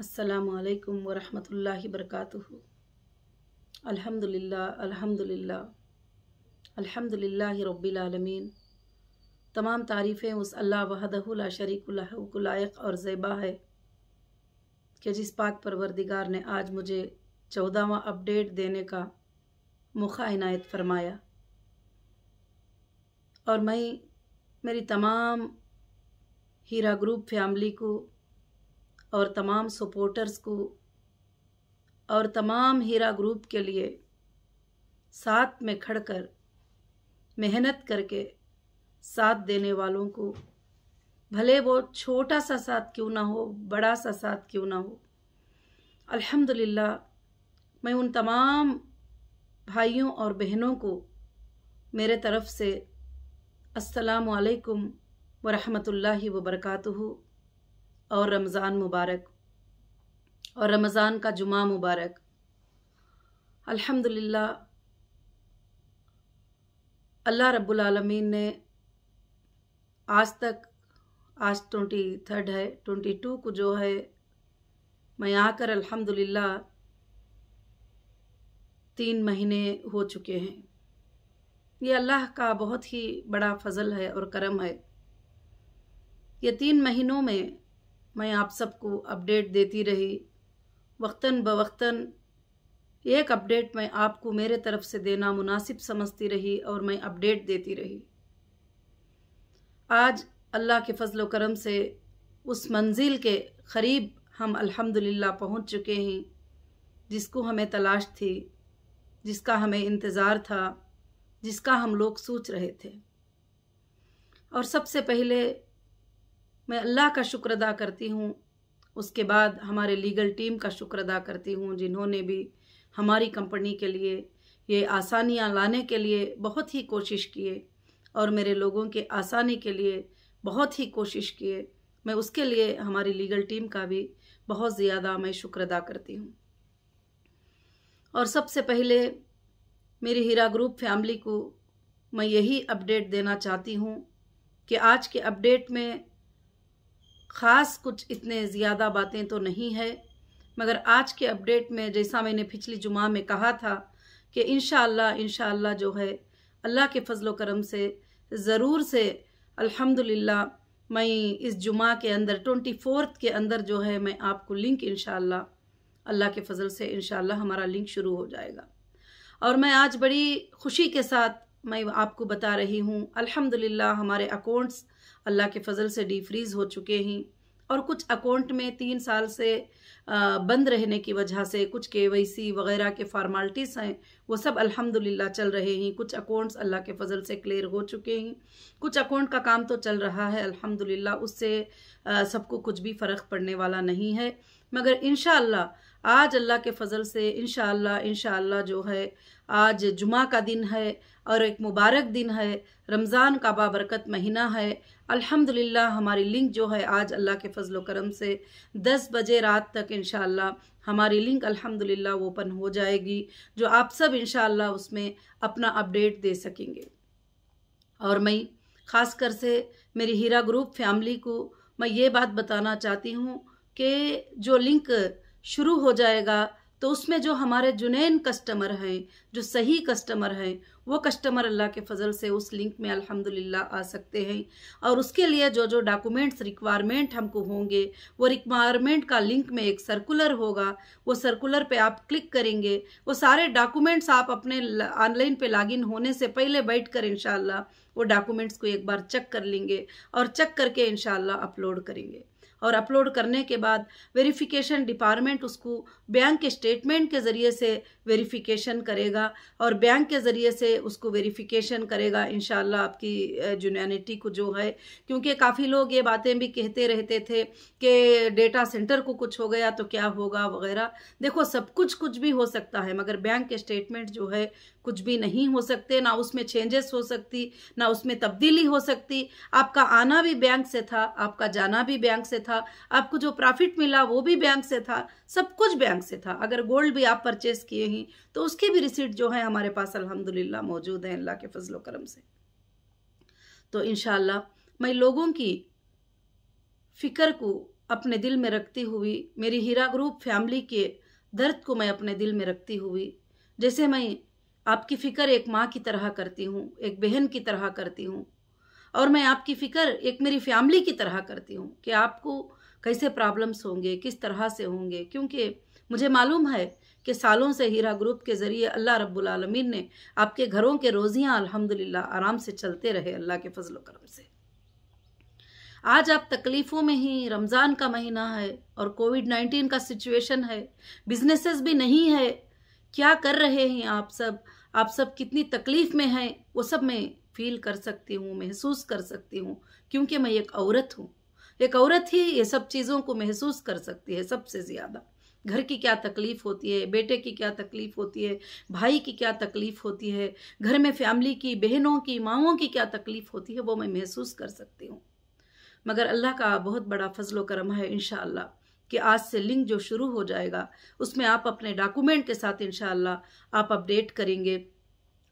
अस्सलामुअलैकुम वरहमतुल्लाहि बरकातुहू। अल्हम्दुलिल्लाह अल्हम्दुलिल्लाह अल्हम्दुलिल्लाहि रब्बिल आलमीन। तमाम तारीफ़ें उस अल्लाह वहदहु ला शरीक लहू को लायक और ज़ेबा है कि जिस पाक परवरदिगार ने आज मुझे 14वां अपडेट देने का मौका इनायत फरमाया। और मैं मेरी तमाम हीरा ग्रुप फैमिली को और तमाम सपोर्टर्स को और तमाम हीरा ग्रुप के लिए साथ में खड़कर मेहनत करके साथ देने वालों को, भले वो छोटा सा साथ क्यों ना हो, बड़ा सा साथ क्यों ना हो, अल्हम्दुलिल्लाह मैं उन तमाम भाइयों और बहनों को मेरे तरफ से अस्सलामु अलैकुम वरहमतुल्लाहि वबरकातुहू और रमज़ान मुबारक और रमज़ान का जुमा मुबारक। अल्हम्दुलिल्लाह अल्लाह रब्बुल आलमीन ने आज 23 है, 22 को जो है मैं आकर अल्हम्दुलिल्लाह 3 महीने हो चुके हैं। ये अल्लाह का बहुत ही बड़ा फजल है और करम है। ये 3 महीनों में मैं आप सबको अपडेट देती रही, वक्तन बवक्तन एक अपडेट मैं आपको मेरे तरफ से देना मुनासिब समझती रही और मैं अपडेट देती रही। आज अल्लाह के फजल व करम से उस मंजिल के करीब हम अल्हम्दुलिल्लाह पहुंच चुके हैं जिसको हमें तलाश थी, जिसका हमें इंतज़ार था, जिसका हम लोग सोच रहे थे। और सबसे पहले मैं अल्लाह का शुक्र अदा करती हूँ, उसके बाद हमारे लीगल टीम का शुक्र अदा करती हूँ जिन्होंने भी हमारी कंपनी के लिए ये आसानियाँ लाने के लिए बहुत ही कोशिश किए और मेरे लोगों के आसानी के लिए बहुत ही कोशिश किए। मैं उसके लिए हमारी लीगल टीम का भी बहुत ज़्यादा मैं शुक्र अदा करती हूँ। और सबसे पहले मेरी हीरा ग्रुप फैमिली को मैं यही अपडेट देना चाहती हूँ कि आज के अपडेट में ख़ास कुछ इतने ज़्यादा बातें तो नहीं है, मगर आज के अपडेट में जैसा मैंने पिछली जुमा में कहा था कि इंशाअल्लाह जो है अल्लाह के फजल व करम से ज़रूर से अल्हम्दुलिल्लाह मैं इस जुमा के अंदर 24 के अंदर जो है मैं आपको लिंक इंशाअल्लाह अल्लाह के फजल से इंशाअल्लाह हमारा लिंक शुरू हो जाएगा। और मैं आज बड़ी खुशी के साथ मैं आपको बता रही हूँ अल्हम्दुलिल्लाह हमारे अकाउंट्स अल्लाह के फजल से डीफ्रीज़ हो चुके हैं और कुछ अकाउंट में 3 साल से बंद रहने की वजह से कुछ KYC वगैरह के फॉर्मेलिटीज़ हैं वो सब अल्हम्दुलिल्लाह चल रहे हैं। कुछ अकाउंट्स अल्लाह के फजल से क्लियर हो चुके हैं, कुछ अकाउंट का काम तो चल रहा है अल्हम्दुलिल्लाह, उससे सबको कुछ भी फ़र्क पड़ने वाला नहीं है। मगर इंशाअल्लाह आज अल्लाह के फजल से इंशाअल्लाह जो है आज जुमा का दिन है और एक मुबारक दिन है, रमज़ान का बाबरकत महीना है। अल्हम्दुलिल्लाह हमारी लिंक जो है आज अल्लाह के फजल व करम से 10 बजे रात तक इंशाअल्लाह हमारी लिंक अल्हम्दुलिल्लाह ओपन हो जाएगी, जो आप सब इंशाअल्लाह उसमें अपना अपडेट दे सकेंगे। और मैं ख़ास कर से मेरी हीरा ग्रुप फैमिली को मैं ये बात बताना चाहती हूँ कि जो लिंक शुरू हो जाएगा तो उसमें जो हमारे जुनैन कस्टमर हैं, जो सही कस्टमर हैं, वो कस्टमर अल्लाह के फजल से उस लिंक में अल्हम्दुलिल्लाह आ सकते हैं। और उसके लिए जो जो डॉक्यूमेंट्स रिक्वायरमेंट हमको होंगे वो रिक्वायरमेंट का लिंक में एक सर्कुलर होगा, वो सर्कुलर पे आप क्लिक करेंगे, वो सारे डॉक्यूमेंट्स आप अपने ऑनलाइन पे लॉगिन होने से पहले बैठ कर इंशाअल्लाह वो डॉक्यूमेंट्स को एक बार चेक कर लेंगे और चेक करके इंशाअल्लाह अपलोड करेंगे। और अपलोड करने के बाद वेरिफिकेशन डिपार्टमेंट उसको बैंक के स्टेटमेंट के ज़रिए से वेरिफिकेशन करेगा और बैंक के ज़रिए से उसको वेरिफिकेशन करेगा इंशाअल्लाह आपकी जुनैनिटी को जो है। क्योंकि काफ़ी लोग ये बातें भी कहते रहते थे कि डेटा सेंटर को कुछ हो गया तो क्या होगा वगैरह। देखो सब कुछ भी हो सकता है, मगर बैंक के स्टेटमेंट जो है कुछ भी नहीं हो सकते, ना उसमें चेंजेस हो सकती, ना उसमें तब्दीली हो सकती। आपका आना भी बैंक से था, आपका जाना भी बैंक से था, आपको जो प्रॉफिट मिला वो भी बैंक से था, सब कुछ बैंक से था। अगर गोल्ड भी आप परचेस किए हैं तो उसकी भी रिसीट जो है हमारे पास अल्हम्दुलिल्लाह मौजूद है अल्लाह के फजल व करम से। तो इंशाअल्लाह मैं लोगों की फ़िक्र को अपने दिल में रखती हुई, मेरी हीरा ग्रुप फैमिली के दर्द को मैं अपने दिल में रखती हुई, जैसे मैं आपकी फ़िक्र एक माँ की तरह करती हूँ, एक बहन की तरह करती हूँ, और मैं आपकी फ़िक्र एक मेरी फैमिली की तरह करती हूँ कि आपको कैसे प्रॉब्लम्स होंगे, किस तरह से होंगे, क्योंकि मुझे मालूम है कि सालों से हीरा ग्रुप के ज़रिए अल्लाह रब्बुल आलमीन ने आपके घरों के रोज़ियाँ अल्हम्दुलिल्लाह आराम से चलते रहे अल्लाह के फजल करम से। आज आप तकलीफ़ों में ही, रमज़ान का महीना है और कोविड-19 का सिचुएशन है, बिजनेसेस भी नहीं है, क्या कर रहे हैं आप सब कितनी तकलीफ़ में हैं, वो सब मैं फील कर सकती हूँ, महसूस कर सकती हूँ, क्योंकि मैं एक औरत हूँ। एक औरत ही ये सब चीज़ों को महसूस कर सकती है सबसे ज़्यादा। घर की क्या तकलीफ़ होती है, बेटे की क्या तकलीफ़ होती है, भाई की क्या तकलीफ़ होती है, घर में फैमिली की, बहनों की, माँओं की क्या तकलीफ़ होती है, वो मैं महसूस कर सकती हूँ। मगर अल्लाह का बहुत बड़ा फजल करम है इंशाअल्लाह कि आज से लिंक जो शुरू हो जाएगा उसमें आप अपने डॉक्यूमेंट के साथ इंशाअल्लाह आप अपडेट करेंगे।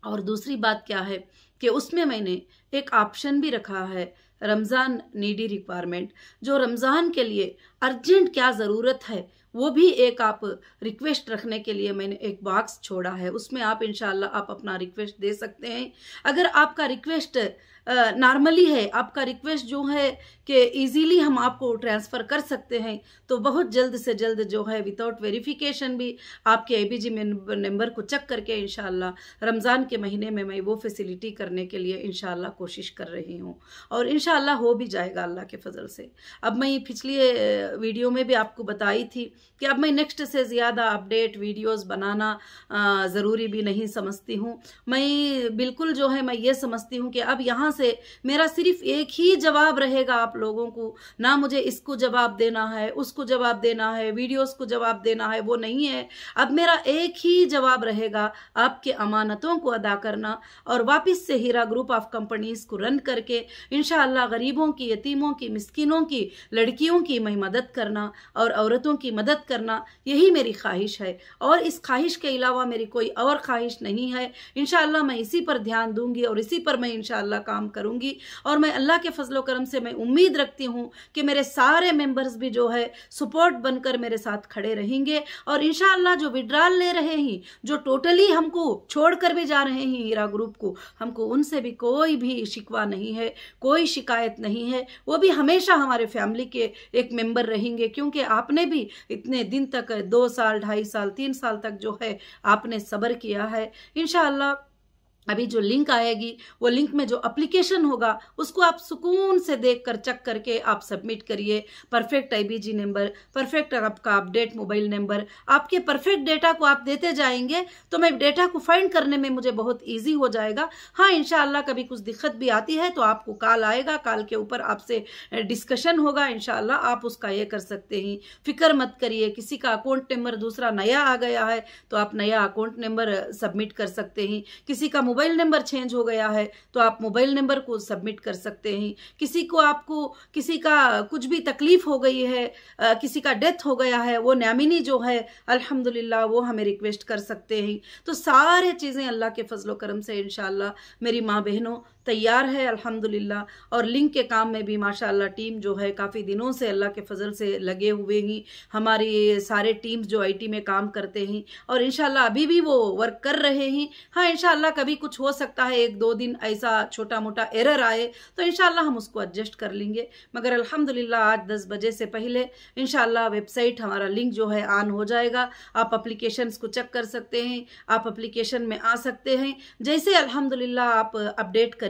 और दूसरी बात क्या है कि उसमें मैंने एक ऑप्शन भी रखा है, रमज़ान नीडी रिक्वायरमेंट, जो रमज़ान के लिए अर्जेंट क्या ज़रूरत है वो भी एक आप रिक्वेस्ट रखने के लिए मैंने एक बॉक्स छोड़ा है। उसमें आप इंशाल्लाह आप अपना रिक्वेस्ट दे सकते हैं। अगर आपका रिक्वेस्ट नॉर्मली है, आपका रिक्वेस्ट जो है कि इजीली हम आपको ट्रांसफ़र कर सकते हैं, तो बहुत जल्द से जल्द जो है विदाउट वेरिफिकेशन भी आपके एबीजी नंबर को चेक करके इंशाल्लाह रमज़ान के महीने में मैं वो फैसिलिटी करने के लिए इंशाल्लाह कोशिश कर रही हूँ और इंशाल्लाह हो भी जाएगा अल्लाह के फजल से। अब मैं पिछली वीडियो में भी आपको बताई थी कि अब मैं नेक्स्ट से ज़्यादा अपडेट वीडियोस बनाना ज़रूरी भी नहीं समझती हूँ। मैं बिल्कुल जो है मैं ये समझती हूँ कि अब यहाँ से मेरा सिर्फ एक ही जवाब रहेगा आप लोगों को, ना मुझे इसको जवाब देना है, उसको जवाब देना है, वीडियोस को जवाब देना है, वो नहीं है। अब मेरा एक ही जवाब रहेगा, आपके अमानतों को अदा करना और वापस से हीरा ग्रुप ऑफ कंपनीज को रन करके इंशाअल्लाह गरीबों की, यतीमों की, मिस्किनों की, लड़कियों की मैं मदद करना और औरतों की मदद करना, यही मेरी ख्वाहिश है। और इस ख्वाहिश के अलावा मेरी कोई और ख्वाहिश नहीं है। इंशाअल्लाह मैं इसी पर ध्यान दूंगी और इसी पर मैं इंशाअल्लाह काम करूंगी। और मैं अल्लाह के फजलो करम से मैं उम्मीद रखती हूँ कि मेरे सारे मेंबर्स भी जो है सपोर्ट बनकर मेरे साथ खड़े रहेंगे और इंशाअल्लाह जो विड्रॉल ले रहे हैं, जो टोटली हमको छोड़कर भी जा रहे हैं हीरा ग्रुप को, हमको उनसे भी कोई भी शिकवा नहीं है, कोई शिकायत नहीं है। वो भी हमेशा हमारे फैमिली के एक मेंबर रहेंगे, क्योंकि आपने भी इतने दिन तक 2 साल, 2.5 साल, 3 साल तक जो है आपने सब्र किया है। इंशाअल्लाह अभी जो लिंक आएगी वो लिंक में जो एप्लीकेशन होगा उसको आप सुकून से देखकर चेक करके आप सबमिट करिए। परफेक्ट आईबीजी नंबर, परफेक्ट आपका अपडेट मोबाइल नंबर, आपके परफेक्ट डेटा को आप देते जाएंगे तो मैं डेटा को फाइंड करने में मुझे बहुत इजी हो जाएगा। हाँ, इंशाअल्लाह कभी कुछ दिक्कत भी आती है तो आपको कॉल आएगा, कॉल के ऊपर आपसे डिस्कशन होगा, इंशाअल्लाह आप उसका ये कर सकते हैं। फिक्र मत करिए, किसी का अकाउंट नंबर दूसरा नया आ गया है तो आप नया अकाउंट नंबर सबमिट कर सकते हैं। किसी का मोबाइल नंबर चेंज हो गया है तो आप मोबाइल नंबर को सबमिट कर सकते हैं। किसी का कुछ भी तकलीफ हो गई है, किसी का डेथ हो गया है, वो नॉमिनी जो है अल्हम्दुलिल्लाह वो हमें रिक्वेस्ट कर सकते हैं। तो सारे चीज़ें अल्लाह के फजलो करम से इंशाअल्लाह मेरी माँ बहनों तैयार है अल्हम्दुलिल्लाह। और लिंक के काम में भी माशाअल्लाह टीम जो है काफ़ी दिनों से अल्लाह के फजल से लगे हुए ही, हमारी सारे टीम्स जो आईटी में काम करते हैं और इंशाअल्लाह अभी भी वो वर्क कर रहे हैं। हाँ, इंशाअल्लाह कभी कुछ हो सकता है, 1-2 दिन ऐसा छोटा मोटा एरर आए तो इंशाअल्लाह हम उसको एडजस्ट कर लेंगे। मगर अल्हम्दुलिल्लाह आज 10 बजे से पहले इंशाअल्लाह वेबसाइट हमारा लिंक जो है ऑन हो जाएगा। आप एप्लीकेशंस को चेक कर सकते हैं, आप एप्लीकेशन में आ सकते हैं। जैसे अल्हम्दुलिल्लाह आप अपडेट करेंगे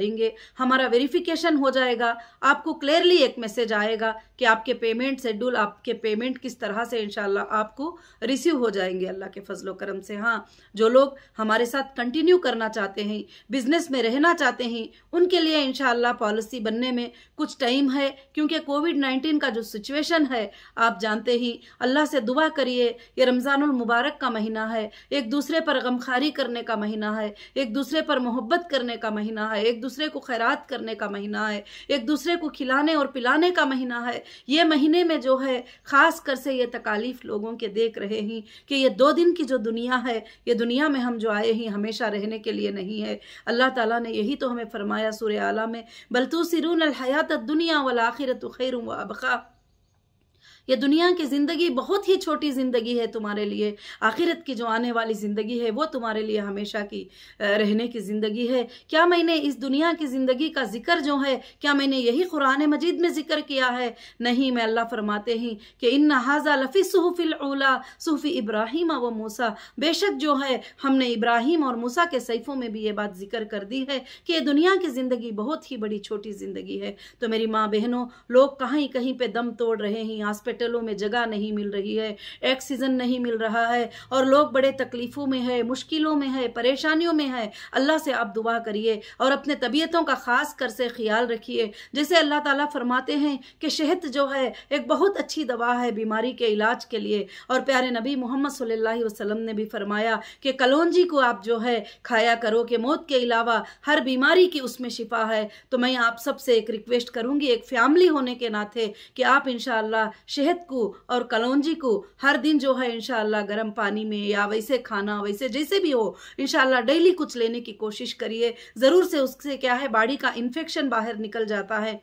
हमारा वेरिफिकेशन हो जाएगा, आपको क्लियरली एक मैसेज आएगा कि आपके पेमेंट शेड्यूल, आपके पेमेंट किस तरह से इंशाअल्लाह आपको रिसीव हो जाएंगे अल्लाह के फजलो करम से। हाँ, जो लोग हमारे साथ कंटिन्यू करना चाहते हैं, बिजनेस में रहना चाहते हैं, उनके लिए इंशाअल्लाह पॉलिसी बनने में कुछ टाइम है, क्योंकि कोविड-19 का जो सिचुएशन है आप जानते ही। अल्लाह से दुआ करिए, ये रमज़ानुल मुबारक का महीना है, एक दूसरे पर गमखारी करने का महीना है, एक दूसरे पर मोहब्बत करने का महीना है, एक दूसरे को खैरात करने का महीना है, एक दूसरे को खिलाने और पिलाने का महीना है। ये महीने में जो है खास कर से ये तकालीफ लोगों के देख रहे हैं कि ये 2 दिन की जो दुनिया है, ये दुनिया में हम जो आए हैं हमेशा रहने के लिए नहीं है। अल्लाह ताला ने यही तो हमें फरमाया सूरह आला में, बल तुसिरून अल हयात दुनिया वल आखिरतु खैरुम व अबका। ये दुनिया की ज़िंदगी बहुत ही छोटी ज़िंदगी है तुम्हारे लिए। आखिरत की जो आने वाली ज़िंदगी है वो तुम्हारे लिए हमेशा की रहने की ज़िंदगी है। क्या मैंने इस दुनिया की ज़िंदगी का जिक्र जो है, क्या मैंने यही कुरान मजीद में जिक्र किया है? नहीं, मैं अल्लाह फरमाते हैं कि इन्ना हाज़ा लफ़ी सुहुफ़िल ऊला सुहुफ़ी इब्राहीम व मूसा, बेशक जो है हमने इब्राहीम और मूसा के सहीफ़ों में भी ये बात जिक्र कर दी है कि ये दुनिया की ज़िंदगी बहुत ही बड़ी छोटी ज़िंदगी है। तो मेरी माँ बहनों, लोग कहीं कहीं पे दम तोड़ रहे हैं, हॉस्पिटलों में जगह नहीं मिल रही है, ऑक्सीजन नहीं मिल रहा है और लोग बड़े तकलीफ़ों में है, मुश्किलों में है, परेशानियों में है। अल्लाह से आप दुआ करिए और अपने तबीयतों का ख़ास कर से ख्याल रखिए। जैसे अल्लाह ताला फरमाते हैं कि शहद जो है एक बहुत अच्छी दवा है बीमारी के इलाज के लिए, और प्यारे नबी मोहम्मद सल्लल्लाहु अलैहि वसल्लम ने भी फरमाया कि कलौंजी को आप जो है खाया करो कि मौत के अलावा हर बीमारी की उसमें शिफा है। तो मैं आप सबसे एक रिक्वेस्ट करूंगी, एक फैमिली होने के नाते, कि आप इंशाअल्लाह शहद को और कलौंजी को हर दिन जो है इंशाअल्लाह गर्म पानी में या वैसे खाना, वैसे जैसे भी हो, इंशाअल्लाह डेली कुछ लेने की कोशिश करिए। ज़रूर से उससे क्या है, बॉडी का इन्फेक्शन बाहर निकल जाता है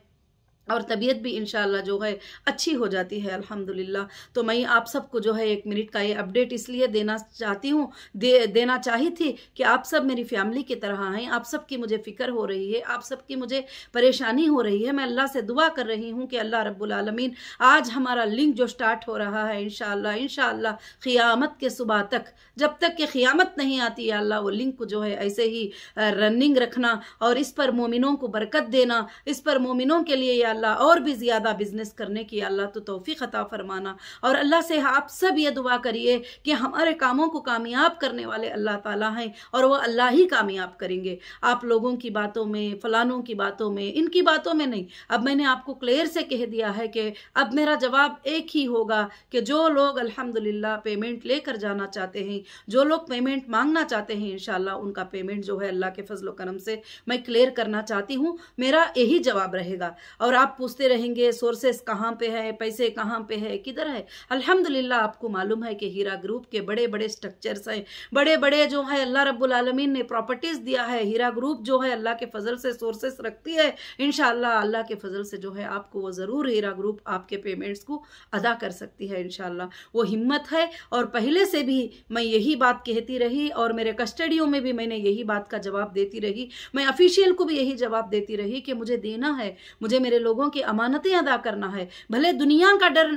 और तबीयत भी इंशाअल्लाह जो है अच्छी हो जाती है अल्हम्दुलिल्लाह। तो मैं आप सबको जो है 1 मिनट का ये अपडेट इसलिए देना चाहती हूँ, देना चाही थी कि आप सब मेरी फैमिली की तरह हैं, आप सब की मुझे फ़िक्र हो रही है, आप सब की मुझे परेशानी हो रही है। मैं अल्लाह से दुआ कर रही हूँ कि अल्लाह रब्बुल आलमीन आज हमारा लिंक जो स्टार्ट हो रहा है इंशाअल्लाह क़ियामत के सुबह तक, जब तक कि क़ियामत नहीं आती है, अल्लाह वो लिंक को जो है ऐसे ही रनिंग रखना और इस पर मोमिनों को बरकत देना, इस पर मोमिनों के लिए या अल्लाह और भी ज़्यादा बिजनेस करने की अल्लाह तो तौफीक अता फरमाना। और अल्लाह से आप सब ये दुआ करिए कि हमारे कामों को कामयाब करने वाले अल्लाह ताला हैं और वो अल्लाह ही कामयाब करेंगे। आप लोगों की बातों में, फलानों की बातों में, इनकी बातों में नहीं। अब मैंने आपको क्लियर से कह दिया है कि अब मेरा जवाब एक ही होगा कि जो लोग अल्हम्दुलिल्लाह पेमेंट लेकर जाना चाहते हैं, जो लोग पेमेंट मांगना चाहते हैं, इंशाअल्लाह उनका पेमेंट जो है अल्लाह के फजल करम से मैं क्लियर करना चाहती हूँ। मेरा यही जवाब रहेगा। और आप पूछते रहेंगे सोर्सेस कहाँ पे है, पैसे कहाँ पे है, किधर है? अल्हम्दुलिल्लाह आपको मालूम है कि हीरा ग्रुप के बड़े बड़े स्ट्रक्चर्स हैं, बड़े बड़े जो है अल्लाह रब्बुल आलमीन ने प्रॉपर्टीज़ दिया है। हीरा ग्रुप जो है अल्लाह के फजल से सोर्सेस रखती है। इंशाअल्लाह अल्लाह के फजल से जो है आपको वो ज़रूर हीरा ग्रुप आपके पेमेंट्स को अदा कर सकती है इंशाअल्लाह। वो हिम्मत है और पहले से भी मैं यही बात कहती रही और मेरे कस्टडियों में भी मैंने यही बात का जवाब देती रही। मैं ऑफिशियल को भी यही जवाब देती रही कि मुझे देना है, मुझे मेरे लोगों की अमानतें अदा करना है। भले दुनिया का डर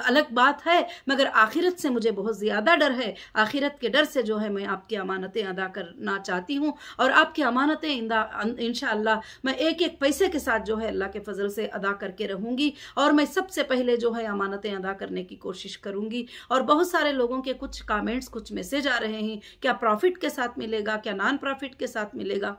अलग बात है, मगर आखिरत से मुझे बहुत ज़्यादा डर है। आखिरत के डर से जो है मैं आपकी अमानतें अदा करना चाहती हूँ और आपकी अमानतें इंशाअल्लाह मैं एक एक पैसे के साथ जो है अल्लाह के फजल से अदा करके रहूँगी। और मैं सबसे पहले जो है अमानतें अदा करने की कोशिश करूँगी। और बहुत सारे लोगों के कुछ कमेंट्स, कुछ मैसेज आ रहे हैं, क्या प्रॉफिट के साथ मिलेगा, क्या नॉन प्रॉफिट के साथ मिलेगा?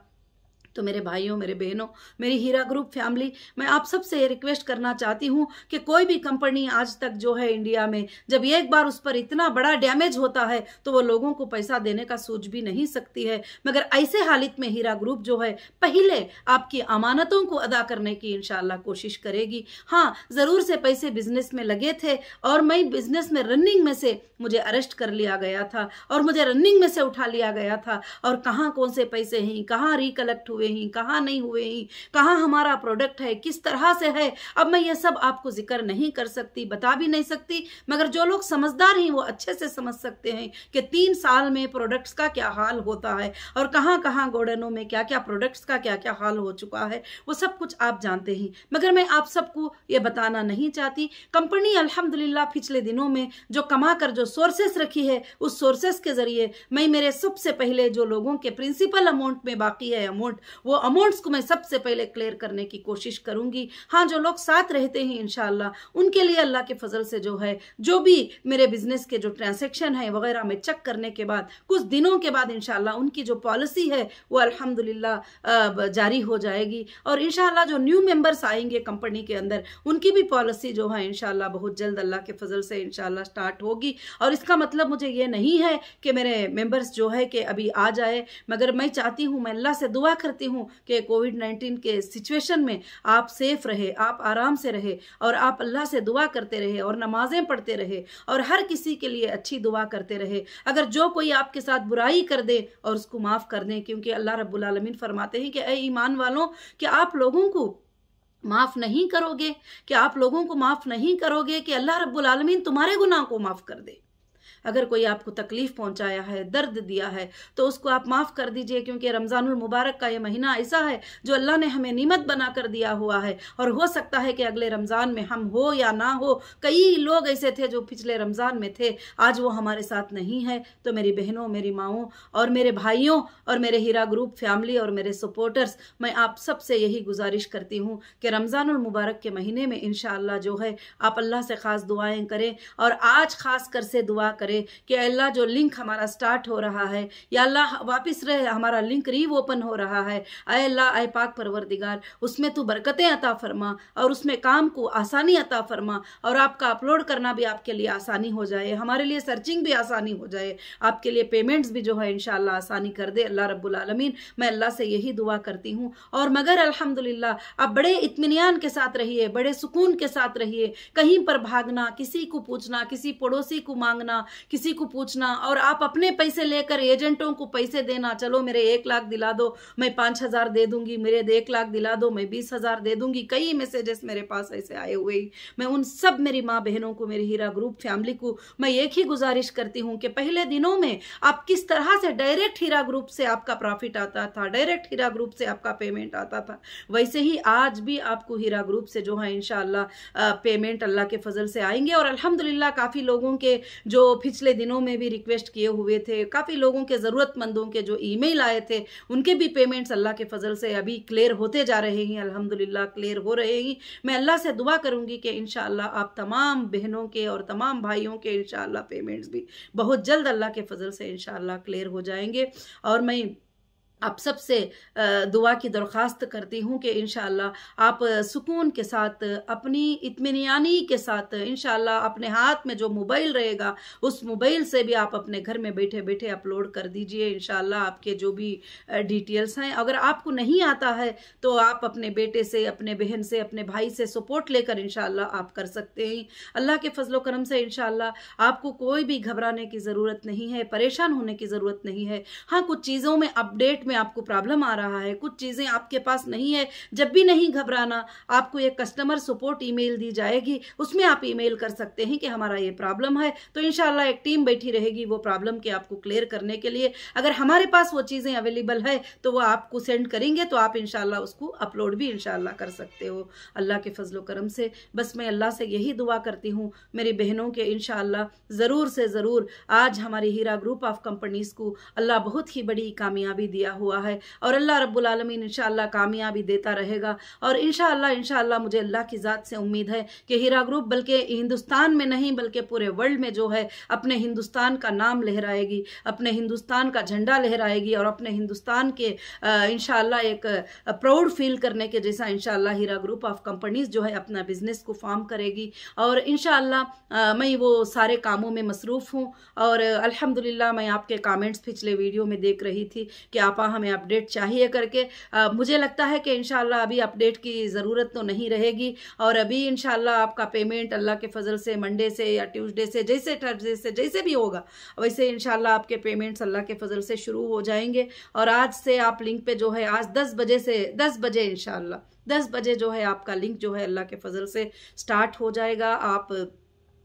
तो मेरे भाइयों, मेरे बहनों, मेरी हीरा ग्रुप फैमिली, मैं आप सबसे ये रिक्वेस्ट करना चाहती हूँ कि कोई भी कंपनी आज तक जो है इंडिया में जब एक बार उस पर इतना बड़ा डैमेज होता है तो वो लोगों को पैसा देने का सोच भी नहीं सकती है। मगर ऐसे हालत में हीरा ग्रुप जो है पहले आपकी अमानतों को अदा करने की इंशाअल्लाह कोशिश करेगी। हाँ, ज़रूर से पैसे बिजनेस में लगे थे और मैं बिजनेस में रनिंग में से मुझे अरेस्ट कर लिया गया था और मुझे रनिंग में से उठा लिया गया था। और कहाँ कौन से पैसे हैं, कहाँ रिकलेक्ट हुए हैं, कहाँ नहीं हुए हैं, कहाँ हमारा प्रोडक्ट है, किस तरह से है, अब मैं ये सब आपको जिक्र नहीं कर सकती, बता भी नहीं सकती। मगर जो लोग समझदार हैं वो अच्छे से समझ सकते हैं कि 3 साल में प्रोडक्ट्स का क्या हाल होता है और कहाँ कहाँ गोडाउनों में क्या क्या प्रोडक्ट्स का क्या क्या हाल हो चुका है, वो सब कुछ आप जानते हैं। मगर मैं आप सबको ये बताना नहीं चाहती। कंपनी अल्हम्दुलिल्लाह पिछले दिनों में जो कमा कर जो सोर्सेस रखी है, उस सोर्सेस के जरिए मैं मेरे सबसे पहले जो लोगों के प्रिंसिपल अमाउंट में बाकी है अमाउंट, वो अमाउंट्स को मैं सबसे पहले क्लियर करने की कोशिश करूंगी। हाँ, जो लोग साथ रहते हैं इंशाअल्लाह उनके लिए अल्लाह के फजल से जो है जो भी मेरे बिजनेस के जो ट्रांजैक्शन है वगैरह में चेक करने के बाद कुछ दिनों के बाद इंशाअल्लाह उनकी जो पॉलिसी है वो अल्हम्दुलिल्लाह जारी हो जाएगी। और इंशाअल्लाह जो न्यू मेंबर्स आएंगे कंपनी के अंदर उनकी भी पॉलिसी जो है इंशाअल्लाह बहुत जल्द अल्लाह के फजल से इंशाअल्लाह स्टार्ट होगी। और इसका मतलब मुझे ये नहीं है कि मेरे मेंबर्स जो है कि अभी आ जाए, मगर मैं चाहती हूँ, मैं अल्लाह से दुआ करती हूँ कि कोविड-19 के सिचुएशन में आप सेफ रहे, आप आराम से रहे और आप अल्लाह से दुआ करते रहे और नमाजें पढ़ते रहे और हर किसी के लिए अच्छी दुआ करते रहे। अगर जो कोई आपके साथ बुराई कर दे और उसको माफ़ कर दें, क्योंकि अल्लाह रब्बुल आलमीन फरमाते हैं कि ऐ ईमान वालों कि आप लोगों को माफ़ नहीं करोगे, कि आप लोगों को माफ़ नहीं करोगे कि अल्लाह रब्बुल आलमीन तुम्हारे गुनाह को माफ़ कर दे। अगर कोई आपको तकलीफ़ पहुंचाया है, दर्द दिया है, तो उसको आप माफ़ कर दीजिए, क्योंकि रमज़ानुल मुबारक का ये महीना ऐसा है जो अल्लाह ने हमें निमत बना कर दिया हुआ है। और हो सकता है कि अगले रमज़ान में हम हो या ना हो, कई लोग ऐसे थे जो पिछले रमज़ान में थे, आज वो हमारे साथ नहीं है। तो मेरी बहनों, मेरी माओं और मेरे भाइयों और मेरे हीरा ग्रुप फैमिली और मेरे सपोर्टर्स, मैं आप सब से यही गुजारिश करती हूँ कि रमज़ानुल मुबारक के महीने में इंशाअल्लाह जो है आप अल्लाह से ख़ास दुआएँ करें। और आज ख़ास कर से दुआ करें कि अल्लाह जो लिंक हमारा स्टार्ट हो रहा है, या अल्लाह वापस रहे हमारा लिंक रीओपन हो रहा है, अय अल्लाह, अय पाक परवरदिगार, उसमें तू बरकतें अता फरमा और उसमें काम को आसानी अता फरमा, और आपका अपलोड करना भी आपके लिए आसानी हो जाए, हमारे लिए सर्चिंग भी आसानी हो जाए, आपके लिए पेमेंट्स भी जो है इंशाअल्लाह आसानी कर दे अल्लाह रब्बुल आलमीन। मैं अल्लाह से यही दुआ करती हूँ। और मगर अल्हम्दुलिल्लाह आप बड़े इत्मीनान के साथ रहिए, बड़े सुकून के साथ रहिए। कहीं पर भागना, किसी को पूछना, किसी पड़ोसी को मांगना, किसी को पूछना, और आप अपने पैसे लेकर एजेंटों को पैसे देना, चलो मेरे 1 लाख दिला दो, मैं 5,000 दे दूंगी, मेरे 1 लाख दिला दो, मैं 20,000 दे दूंगी। कई मैसेजेस मेरे पास ऐसे आए हुए। मैं उन सब मेरी माँ बहनों को, मेरी हीरा ग्रुप फैमिली को मैं एक ही गुजारिश करती हूँ कि पहले दिनों में आप किस तरह से डायरेक्ट हीरा ग्रुप से आपका प्रॉफिट आता था, डायरेक्ट हीरा ग्रुप से आपका पेमेंट आता था, वैसे ही आज भी आपको हीरा ग्रुप से जो है इंशाअल्लाह पेमेंट अल्लाह के फजल से आएंगे। और अल्हम्दुलिल्लाह काफ़ी लोगों के जो पिछले दिनों में भी रिक्वेस्ट किए हुए थे, काफ़ी लोगों के ज़रूरतमंदों के जो ईमेल आए थे, उनके भी पेमेंट्स अल्लाह के फजल से अभी क्लियर होते जा रहे हैं, अल्हम्दुलिल्लाह क्लियर हो रहे हैं। मैं अल्लाह से दुआ करूंगी कि इंशाअल्लाह आप तमाम बहनों के और तमाम भाइयों के इंशाअल्लाह पेमेंट्स भी बहुत जल्द अल्लाह के फजल से इंशाअल्लाह क्लियर हो जाएंगे। और मैं आप सबसे दुआ की दरख्वास्त करती हूँ कि इंशाअल्लाह आप सुकून के साथ, अपनी इत्मीनानी के साथ इंशाअल्लाह अपने हाथ में जो मोबाइल रहेगा, उस मोबाइल से भी आप अपने घर में बैठे बैठे अपलोड कर दीजिए इंशाअल्लाह आपके जो भी डिटेल्स हैं। अगर आपको नहीं आता है तो आप अपने बेटे से, अपने बहन से, अपने भाई से सपोर्ट लेकर इंशाअल्लाह आप कर सकते हैं। अल्लाह के फजलो करम से इंशाअल्लाह आपको कोई भी घबराने की ज़रूरत नहीं है, परेशान होने की ज़रूरत नहीं है। हाँ, कुछ चीज़ों में अपडेट में आपको प्रॉब्लम आ रहा है, कुछ चीज़ें आपके पास नहीं है, जब भी नहीं घबराना, आपको एक कस्टमर सपोर्ट ईमेल दी जाएगी, उसमें आप ईमेल कर सकते हैं कि हमारा ये प्रॉब्लम है, तो इंशाल्लाह एक टीम बैठी रहेगी वो प्रॉब्लम के आपको क्लियर करने के लिए। अगर हमारे पास वो चीज़ें अवेलेबल है तो वो आपको सेंड करेंगे, तो आप इंशाल्लाह उसको अपलोड भी इंशाल्लाह कर सकते हो अल्लाह के फजलो करम से। बस मैं अल्लाह से यही दुआ करती हूँ मेरी बहनों के इंशाल्लाह ज़रूर से ज़रूर आज हमारी हीरा ग्रुप ऑफ कंपनीज़ को अल्लाह बहुत ही बड़ी कामयाबी दिया हुआ है, और अल्लाह रब्बुल आलमीन इंशाअल्लाह कामयाबी देता रहेगा। और इंशाअल्लाह मुझे अल्लाह की ज़ात से उम्मीद है कि हीरा ग्रुप बल्कि हिंदुस्तान में नहीं बल्कि पूरे वर्ल्ड में जो है अपने हिंदुस्तान का नाम लहराएगी, अपने हिंदुस्तान का झंडा लहराएगी, और अपने हिंदुस्तान के इंशाअल्लाह एक प्राउड फील करने के जैसा इंशाअल्लाह हीरा ग्रुप ऑफ कंपनीज जो है अपना बिजनेस को फॉर्म करेगी। और इंशाअल्लाह मैं वो सारे कामों में मसरूफ़ हूँ। और अल्हम्दुलिल्लाह मैं आपके कमेंट्स पिछले वीडियो में देख रही थी कि आपा हमें अपडेट चाहिए करके। मुझे लगता है कि इंशाअल्लाह अभी अपडेट की ज़रूरत तो नहीं रहेगी, और अभी इंशाअल्लाह आपका पेमेंट अल्लाह के फजल से मंडे से या ट्यूसडे से, जैसे थर्सडे से, जैसे भी होगा वैसे इंशाअल्लाह आपके पेमेंट्स अल्लाह के फजल से शुरू हो जाएंगे। और आज से आप लिंक पे जो है आज 10 बजे इंशाअल्लाह 10 बजे जो है आपका लिंक जो है अल्लाह के फजल से स्टार्ट हो जाएगा। आप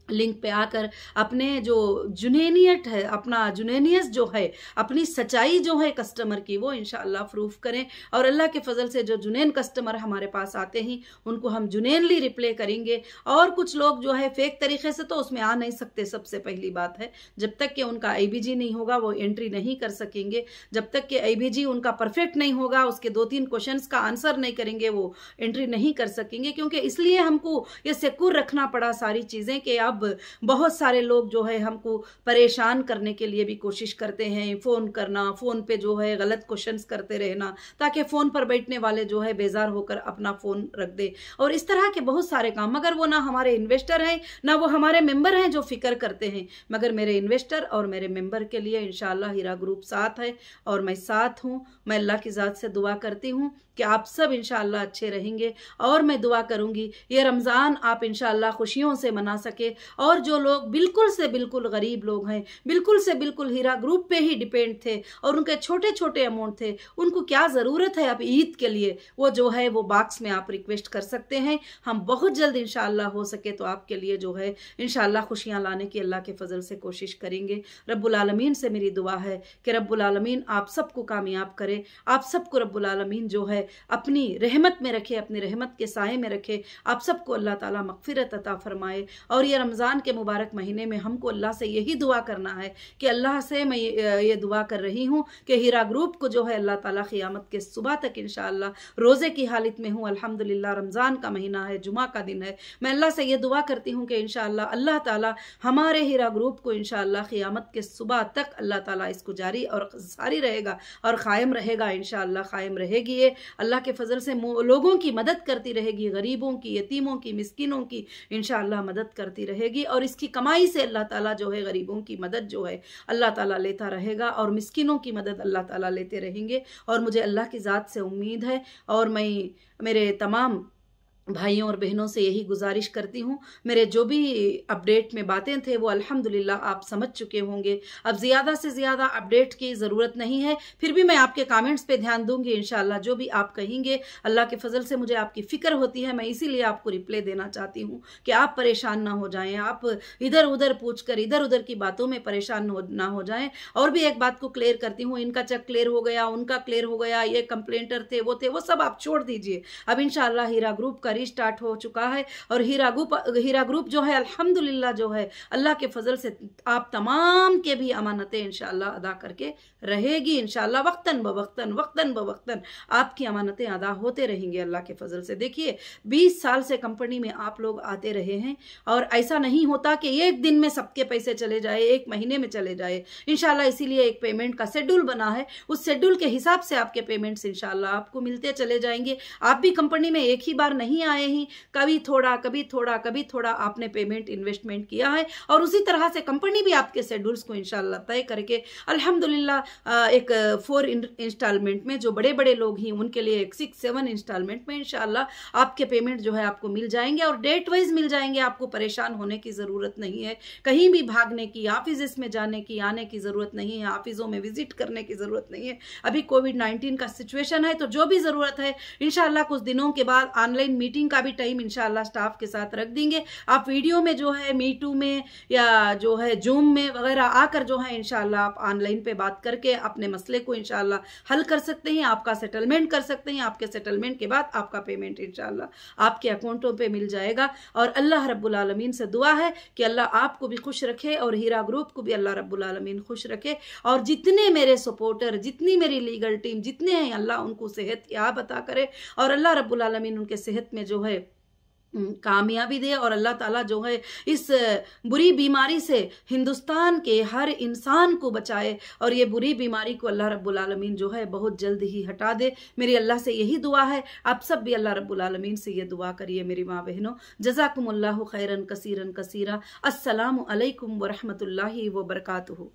लिंक पे आकर अपने जो जुनैनियत है, अपना जुनैनियत जो है, अपनी सच्चाई जो है कस्टमर की, वो इंशाअल्लाह प्रूफ करें। और अल्लाह के फजल से जो जुनैन कस्टमर हमारे पास आते हैं उनको हम जुनैनली रिप्ले करेंगे। और कुछ लोग जो है फेक तरीके से तो उसमें आ नहीं सकते। सबसे पहली बात है, जब तक कि उनका IBG नहीं होगा वो एंट्री नहीं कर सकेंगे। जब तक कि IBG उनका परफेक्ट नहीं होगा, उसके 2-3 क्वेश्चंस का आंसर नहीं करेंगे, वो एंट्री नहीं कर सकेंगे। क्योंकि इसलिए हमको ये सिक्योर रखना पड़ा सारी चीज़ें कि अब बहुत सारे लोग जो है हमको परेशान करने के लिए भी कोशिश करते हैं, फ़ोन करना, फ़ोन पे जो है गलत क्वेश्चंस करते रहना, ताकि फ़ोन पर बैठने वाले जो है बेजार होकर अपना फ़ोन रख दे। और इस तरह के बहुत सारे काम, मगर वो ना हमारे इन्वेस्टर हैं ना वो हमारे मेंबर हैं जो फिक्र करते हैं, मगर मेरे इन्वेस्टर और मेरे मेंबर के लिए इंशाअल्लाह हीरा ग्रुप साथ है और मैं साथ हूँ। मैं अल्लाह की ज़ात से दुआ करती हूँ कि आप सब इंशाअल्लाह अच्छे रहेंगे। और मैं दुआ करूँगी ये रमज़ान आप इंशाअल्लाह खुशियों से मना सके, और जो लोग बिल्कुल से बिल्कुल गरीब लोग हैं, बिल्कुल से बिल्कुल हीरा ग्रुप पे ही डिपेंड थे और उनके छोटे छोटे अमाउंट थे, उनको क्या ज़रूरत है अब ईद के लिए, वो जो है वो बॉक्स में आप रिक्वेस्ट कर सकते हैं। हम बहुत जल्द इंशाअल्लाह हो सके तो आपके लिए जो है इंशाअल्लाह खुशियाँ लाने की अल्लाह के फजल से कोशिश करेंगे। रब्बुल आलमीन से मेरी दुआ है कि रब्बुल आलमीन आप सबको कामयाब करे, आप सबको रब्बुल आलमीन जो है अपनी रहमत में रखे, अपनी रहमत के साए में रखे, आप सबको अल्लाह ताला मगफिरत अता फरमाए। और ये रमज़ान के मुबारक महीने में हमको अल्लाह से यही दुआ करना है कि अल्लाह से मैं ये दुआ कर रही हूँ कि हीरा ग्रुप को जो है अल्लाह ताला क़ियामत के सुबह तक इंशाअल्लाह रोज़े की हालत में हूँ। अल्हम्दुलिल्लाह रमज़ान का महीना है, जुमा का दिन है। मैं अल्लाह से ये दुआ करती हूँ कि इंशाअल्लाह अल्लाह ताला हमारे हीरा ग्रुप को इंशाअल्लाह क़ियामत के सुबह तक अल्लाह ताला इसको जारी और सारी रहेगा और क़ायम रहेगा। इंशाअल्लाह क़ायम रहेगी, ये अल्लाह के फजल से लोगों की मदद करती रहेगी, गरीबों की, यतीमों की, मिस्किनों की इंशाअल्लाह मदद करती रहेगी। और इसकी कमाई से अल्लाह ताला जो है गरीबों की मदद जो है अल्लाह ताला लेता रहेगा और मिस्किनों की मदद अल्लाह ताला लेते रहेंगे। और मुझे अल्लाह की ज़ात से उम्मीद है और मैं मेरे तमाम भाइयों और बहनों से यही गुजारिश करती हूँ, मेरे जो भी अपडेट में बातें थे वो अल्हम्दुलिल्लाह आप समझ चुके होंगे। अब ज़्यादा से ज़्यादा अपडेट की ज़रूरत नहीं है, फिर भी मैं आपके कमेंट्स पे ध्यान दूंगी इंशाअल्लाह। जो भी आप कहेंगे अल्लाह के फजल से मुझे आपकी फ़िक्र होती है, मैं इसीलिए आपको रिप्लाई देना चाहती हूँ कि आप परेशान ना हो जाएँ, आप इधर उधर पूछ कर इधर उधर की बातों में परेशान ना हो जाएँ। और भी एक बात को क्लियर करती हूँ, इनका चेक क्लियर हो गया, उनका क्लियर हो गया, ये कंप्लेंटर थे, वो सब आप छोड़ दीजिए। अब इंशाअल्लाह हीरा ग्रुप का रिस्टार्ट हो चुका है और हीरा ग्रुप जो है अल्हम्दुलिल्लाह जो है अल्लाह के फजल से आप तमाम के भी अमानतें इंशाअल्लाह अदा करके रहेगी। इंशाअल्लाह वक्तन बवक्तन आपकी अमानतें अदा होते रहेंगे अल्लाह के फजल से। देखिए 20 साल से कंपनी में आप लोग आते रहे हैं और ऐसा नहीं होता कि एक दिन में सबके पैसे चले जाए, एक महीने में चले जाए इंशाअल्लाह। इसीलिए एक पेमेंट का शेड्यूल बना है, उस शेड्यूल के हिसाब से आपके पेमेंट्स इंशाअल्लाह आपको मिलते चले जाएंगे। आप भी कंपनी में एक ही बार नहीं आए हैं, कभी थोड़ा आपने पेमेंट इन्वेस्टमेंट किया है और उसी तरह से कंपनी भी आपके शेड्यूल्स को इंशाअल्लाह तय करके अल्हम्दुलिल्लाह एक 4 इंस्टॉलमेंट में, जो बड़े बड़े लोग हैं उनके लिए एक 6-7 इंस्टॉलमेंट में इंशाअल्लाह आपके पेमेंट जो है आपको मिल जाएंगे और डेट वाइज मिल जाएंगे। आपको परेशान होने की ज़रूरत नहीं है, कहीं भी भागने की, ऑफिस में जाने की, आने की ज़रूरत नहीं है, ऑफिसों में विजिट करने की ज़रूरत नहीं है। अभी कोविड-19 का सिचुएशन है तो जो भी ज़रूरत है इंशाअल्लाह कुछ दिनों के बाद ऑनलाइन मीटिंग का भी टाइम इंशाअल्लाह स्टाफ के साथ रख देंगे। आप वीडियो में जो है मीटू में या जो है जूम में वगैरह आकर जो है इंशाअल्लाह आप ऑनलाइन पे बात करके अपने मसले को इंशाअल्लाह हल कर सकते हैं, आपका सेटलमेंट कर सकते हैं। आपके सेटलमेंट के बाद आपका पेमेंट इंशाअल्लाह आपके अकाउंटों पे मिल जाएगा। और अल्लाह रब्बुल आलमीन से दुआ है कि अल्लाह आपको भी खुश रखे और हीरा ग्रुप को भी अल्लाह रब्बुल आलमीन खुश रखे। और जितने मेरे सपोर्टर, जितनी मेरी लीगल टीम जितने हैं, अल्लाह उनको सेहत याब अता करे और अल्लाह रब्बुल आलमीन उनके सेहत में जो है कामयाबी दे और अल्लाह ताला जो है इस बुरी बीमारी से हिंदुस्तान के हर इंसान को बचाए और ये बुरी बीमारी को अल्लाह रब्बुल आलमीन जो है बहुत जल्द ही हटा दे। मेरी अल्लाह से यही दुआ है, आप सब भी अल्लाह रब्बुल आलमीन से ये दुआ करिए मेरी माँ बहनों। जज़ाकुमुल्लाहु खैरन कसीरन कसीरा। अस्सलामु अलैकुम व रहमतुल्लाहि व बरकातुहू।